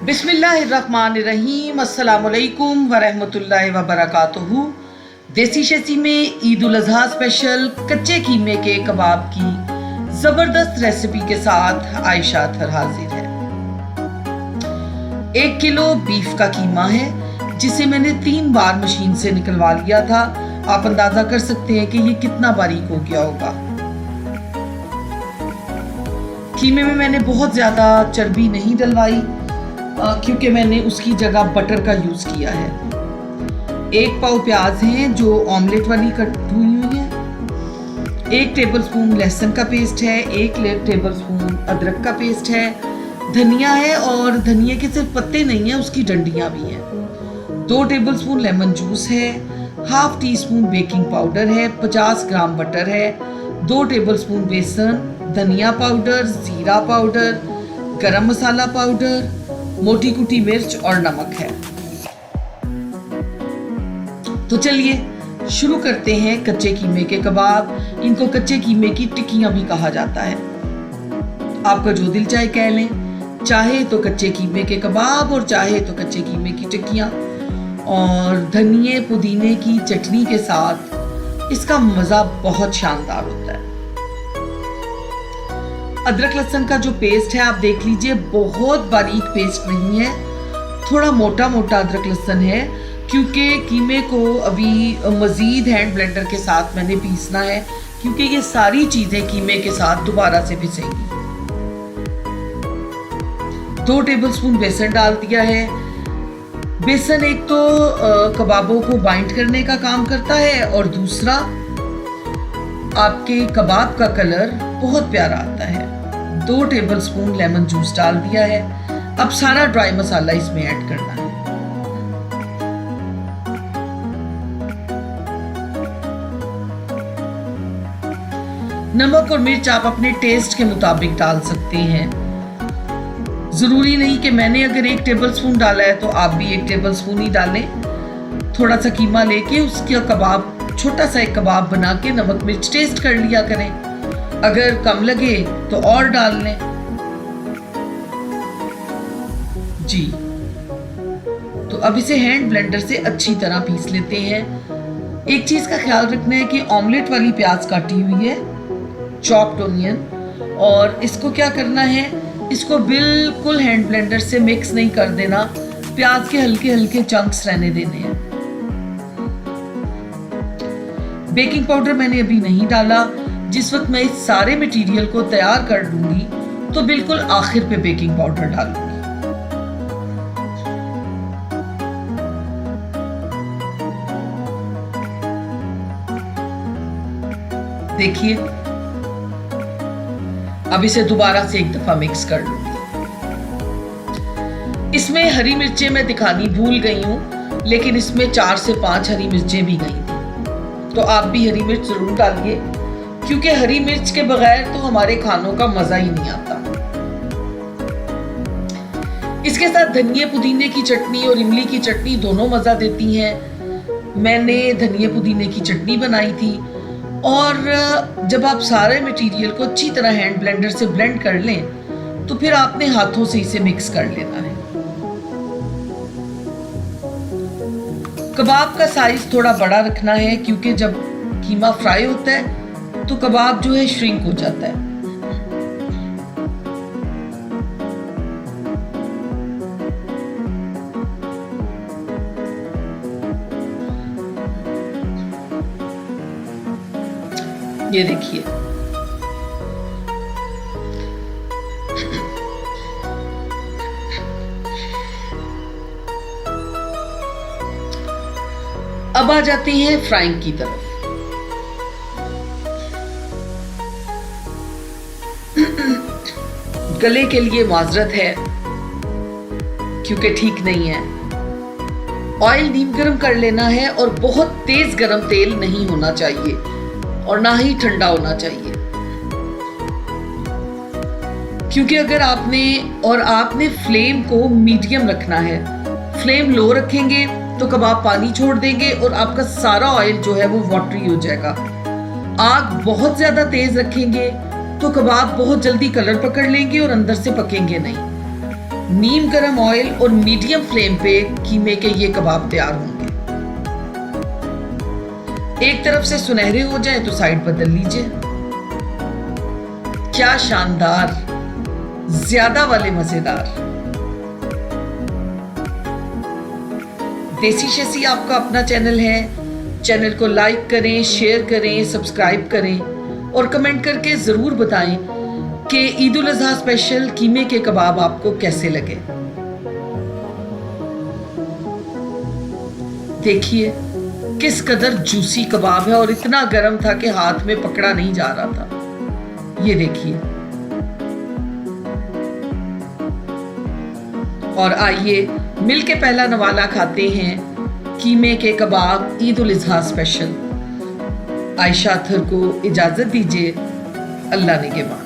बिस्मिल्लाहिर्रहमानिर्रहीम, अस्सलामुअलैकुम वरहमतुल्लाहि वबरकातुहू। देसी शेसी में ईद उल अज़हा स्पेशल कच्चे कीमे के कबाब की ज़बरदस्त रेसिपी के साथ आयशा अतहर हाजिर है। 1 किलो बीफ का कीमा है जिसे मैंने 3 बार मशीन से निकलवा लिया था। आप अंदाज़ा कर सकते हैं कि ये कितना बारीक हो गया होगा। कीमे में मैंने बहुत ज़्यादा चर्बी नहीं डलवाई क्योंकि मैंने उसकी जगह बटर का यूज़ किया है। 1 पाव प्याज है जो ऑमलेट वाली कट हुई है। 1 टेबलस्पून लहसुन का पेस्ट है। 1 टेबलस्पून अदरक का पेस्ट है। धनिया है और धनिया के सिर्फ पत्ते नहीं है, उसकी डंडियाँ भी हैं। 2 टेबलस्पून लेमन जूस है। Half tea spoon baking powder है। 50 ग्राम बटर है। 2 टेबलस्पून बेसन, धनिया पाउडर, जीरा पाउडर, गरम मसाला पाउडर, मोटी कुटी मिर्च और नमक है। तो चलिए शुरू करते हैं कच्चे कीमे के कबाब। इनको कच्चे कीमे की टिक्कियां भी कहा जाता है। आपका जो दिल चाहे कह लें, चाहे तो कच्चे कीमे के कबाब और चाहे तो कच्चे कीमे की टिक्कियां। और धनिए पुदीने की चटनी के साथ इसका मजा बहुत शानदार होता है। अदरक लहसुन का जो पेस्ट है आप देख लीजिए, बहुत बारीक पेस्ट नहीं है, थोड़ा मोटा मोटा अदरक लहसुन है क्योंकि कीमे को अभी मज़ीद हैंड ब्लेंडर के साथ मैंने पीसना है क्योंकि ये सारी चीज़ें कीमे के साथ दोबारा से पिसेंगी। 2 टेबलस्पून बेसन डाल दिया है। बेसन एक तो कबाबों को बाइंड करने का काम करता है और दूसरा आपके कबाब का कलर बहुत प्यारा आता है। 2 टेबलस्पून लेमन जूस डाल दिया है। अब सारा ड्राई मसाला इसमें ऐड करना है। नमक और मिर्च आप अपने टेस्ट के मुताबिक डाल सकते हैं। जरूरी नहीं कि मैंने अगर 1 टेबलस्पून डाला है तो आप भी 1 टेबलस्पून ही डालें। थोड़ा सा कीमा लेके उसका कबाब, छोटा सा एक कबाब बना के नमक मिर्च टेस्ट कर लिया करें। अगर कम लगे तो और डाल लें। जी, तो अब इसे हैंड ब्लेंडर से अच्छी तरह पीस लेते हैं। एक चीज का ख्याल रखना है कि ऑमलेट वाली प्याज काटी हुई है, चॉप्ड ऑनियन, और इसको क्या करना है, इसको बिल्कुल हैंड ब्लेंडर से मिक्स नहीं कर देना, प्याज के हल्के हल्के चंक्स रहने देने हैं। बेकिंग पाउडर मैंने अभी नहीं डाला। जिस वक्त मैं इस सारे मटेरियल को तैयार कर लूंगी तो बिल्कुल आखिर पे बेकिंग पाउडर डालूंगी। देखिए, अब इसे दोबारा से एक दफा मिक्स कर लूंगी। इसमें हरी मिर्चें मैं दिखानी भूल गई हूं, लेकिन इसमें 4 से 5 हरी मिर्चें भी गई थी, तो आप भी हरी मिर्च जरूर डालिए क्योंकि हरी मिर्च के बगैर तो हमारे खानों का मजा ही नहीं आता। इसके साथ धनिया पुदीने की चटनी और इमली की चटनी दोनों मजा देती हैं। मैंने धनिया पुदीने की चटनी बनाई थी। और जब आप सारे मटेरियल को अच्छी तरह हैंड ब्लेंडर से ब्लेंड कर लें तो फिर आपने हाथों से इसे मिक्स कर लेना है। कबाब का साइज थोड़ा बड़ा रखना है क्योंकि जब कीमा फ्राई होता है तो कबाब जो है श्रिंक हो जाता है। ये देखिए, अब आ जाते हैं फ्राइंग की तरफ। गले के लिए माजरत है क्योंकि ठीक नहीं है। ऑयल नीम गर्म कर लेना है और बहुत तेज गर्म तेल नहीं होना चाहिए और ना ही ठंडा होना चाहिए, क्योंकि अगर आपने फ्लेम को मीडियम रखना है। फ्लेम लो रखेंगे तो कबाब पानी छोड़ देंगे और आपका सारा ऑयल जो है वो वाटरी हो जाएगा। आग बहुत ज्यादा तेज रखेंगे तो कबाब बहुत जल्दी कलर पकड़ लेंगे और अंदर से पकेंगे नहीं। नीम गरम ऑयल और मीडियम फ्लेम पे कीमे के ये कबाब तैयार होंगे। एक तरफ से सुनहरे हो जाए तो साइड बदल लीजिए। क्या शानदार, ज्यादा वाले मजेदार। देसी शेसी आपका अपना चैनल है। चैनल को लाइक करें, शेयर करें, सब्सक्राइब करें और कमेंट करके जरूर बताएं कि ईद उल अजहा स्पेशल कीमे के कबाब आपको कैसे लगे। देखिए किस कदर जूसी कबाब है और इतना गर्म था कि हाथ में पकड़ा नहीं जा रहा था। ये देखिए। और आइए मिलके पहला नवाला खाते हैं कीमे के कबाब ईद उल अजहा स्पेशल। आयशा अतहर को इजाजत दीजिए। अल्लाह निगहबान।